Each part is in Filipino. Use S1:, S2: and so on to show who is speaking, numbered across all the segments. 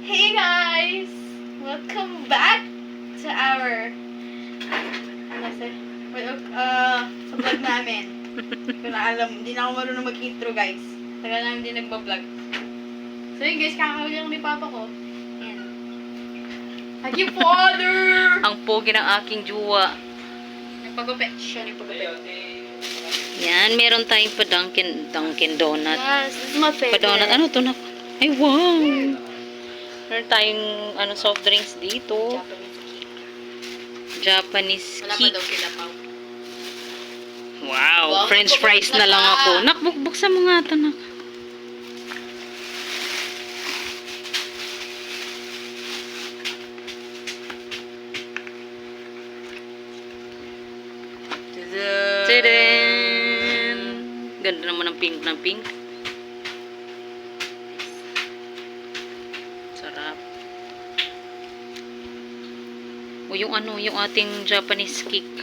S1: Hey guys! Welcome back to our sa vlog namin. Kung alam, hindi na ako marunong mag-intro guys. Tagal namin hindi nagbablog. So yun guys, kakawin lang ni Papa ko. Ayan. Aking father!
S2: Ang pogi ng aking jowa.
S1: Nagpagupit siya, nagpagupit.
S2: Yan, meron tayong pa Dunkin Donut.
S1: Yes, this is my favorite.
S2: Pa donut, ano to na? Ay, wow! Meron tayong soft drinks dito. Japanese
S1: Wala pa
S2: cake.
S1: daw sila pa.
S2: Wow,
S1: Wow,
S2: french fries na lang ako. Nak, buksan mo nga ito, nak. Tadaan! Ganda naman ng pink. Sarap. O yung yung ating Japanese cake.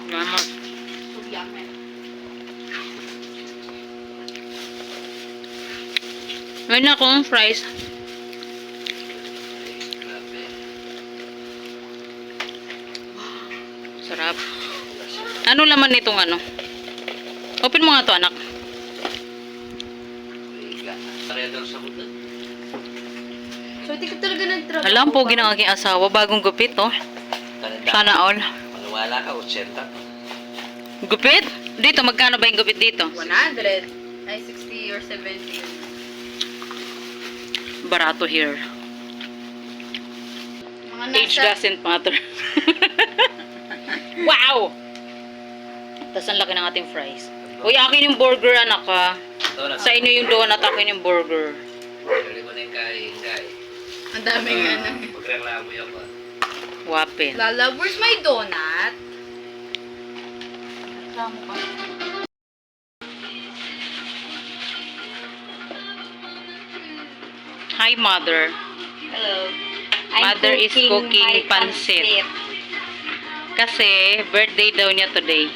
S2: Mama.
S1: So yummy.
S2: Ngayon ako ang fries. Sarap. Ano laman nitong Open mo nga to, anak.
S1: So, hindi ka talaga nag-travel.
S2: Alam po, ng aking asawa. Bagong gupit, oh. Sana all.
S3: Maniwala ka, 80.
S2: Gupit? Dito, magkano ba yung gupit dito?
S1: 100. Ay, 60 or 70.
S2: Barato here.
S1: Mga
S2: Age
S1: nasa...
S2: doesn't matter. Wow! Tapos ang laki ng ating fries. Uy, akin yung burger, anak, ha. Sa inyo yung donut, akin yung burger.
S3: Pwede mo na yung kain.
S1: Ang daming
S3: Pagreklamo yan ba?
S2: Wapin.
S1: Lala, where's my donut? Reklamo ka.
S2: Hi, mother.
S1: Hello.
S2: Mother is cooking pansit. Kasi, birthday daw niya today.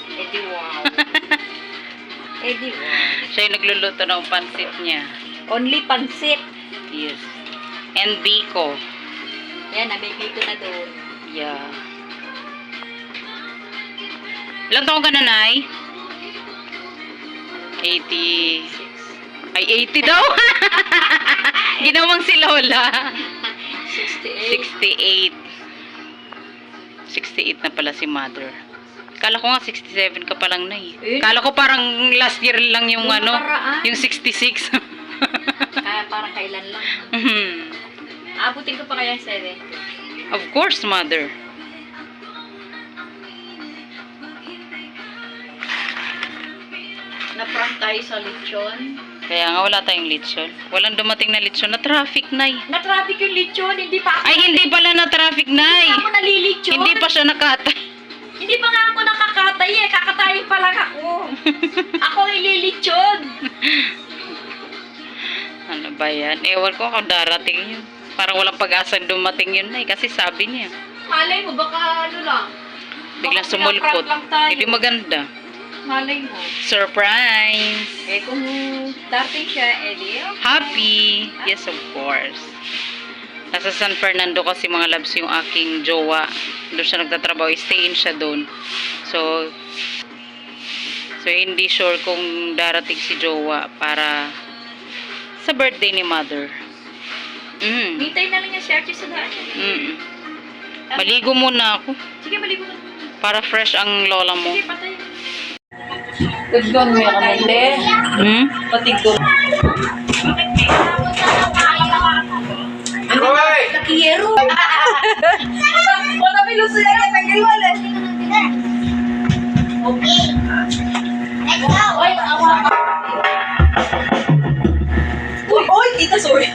S1: Eddie wow. Eddie wow.
S2: Siya yung nagluluto ng pansit niya.
S1: Only pansit.
S2: Yes. And biko.
S1: Yan, nabibig ko na doon.
S2: Yeah. Ilang taong ka na, Nay? 80. Ay, 80 daw? Ginawang si Lola.
S1: 68.
S2: 68 na pala si Mother. Kala ko nga 67 ka pa lang, Nay. Kala ko parang last year lang yung yung 66.
S1: Kaya parang kailan lang. Abutin ko pa kaya 7.
S2: Of course, Mother.
S1: Na-prank tayo sa lechon.
S2: Kaya nga wala tayong lechon. Walang dumating na lechon. Na traffic, Nay.
S1: Na-traffic yung lechon, hindi pa ako.
S2: Ay, hindi pala na traffic, Nay.
S1: Hindi ako nalilechon.
S2: Hindi pa siya nakatay.
S1: Hindi pa nga ako nakakatay eh. Kakatayin pa lang ako. Ako ililechon.
S2: Ano ba yan? Ewan ko kung darating yun. Parang walang pag-asang dumating yun, Nay. Kasi sabi niya.
S1: Malay mo, baka lang.
S2: Biglang
S1: Baka
S2: sumulpot.
S1: pinaprank lang tayo.
S2: Hindi maganda.
S1: Malay mo.
S2: Surprise!
S1: Eh kung dating siya, edi.
S2: Happy! Yes, of course. Nasa San Fernando kasi mga labs yung aking jowa. Doon siya nagtatrabaho. Stay in siya doon. So hindi sure kung darating si jowa para sa birthday ni Mother.
S1: Hintay na lang yung share sa daan.
S2: Maligo muna ako.
S1: Sige, maligo na.
S2: Para fresh ang lola mo.
S1: Sige, patay.
S4: Tignon mo yung kanende. Patignon.
S3: Hoy!
S4: Nakiyero. Wala may luso yan. Nagaliwala. Okay. Let's go. Oy, awa. Uy, tita, sorry.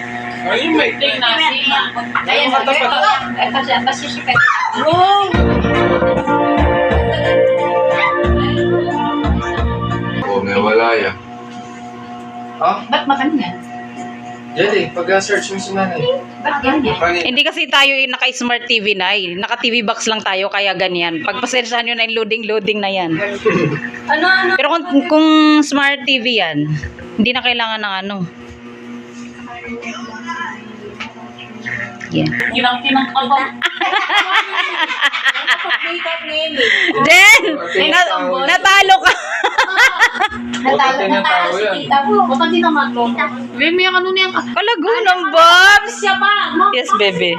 S3: Ay, may
S4: Ayan, kasi siya pwede.
S3: Oh, may wala yan. Ha?
S1: Ba't makan nga?
S5: Yan eh, pag-search mo si nanay.
S4: Ba't ganyan?
S5: Kanina.
S2: Hindi kasi tayo naka-smart TV na eh. Naka-TV box lang tayo, kaya ganyan. Pagpasensyahan nyo na yung loading na yan.
S4: Ano?
S2: Pero kung smart TV yan, hindi na kailangan ng ano. Yeah.
S4: Kinang ka ba? Makeup na yun eh.
S2: Jen! Natalo ka!
S4: Natalo na tayo si tita mo. Baka di naman mo.
S1: Babe, may ano na yan.
S2: Kalago ng Bobs!
S4: Siya pa.
S2: Yes, baby.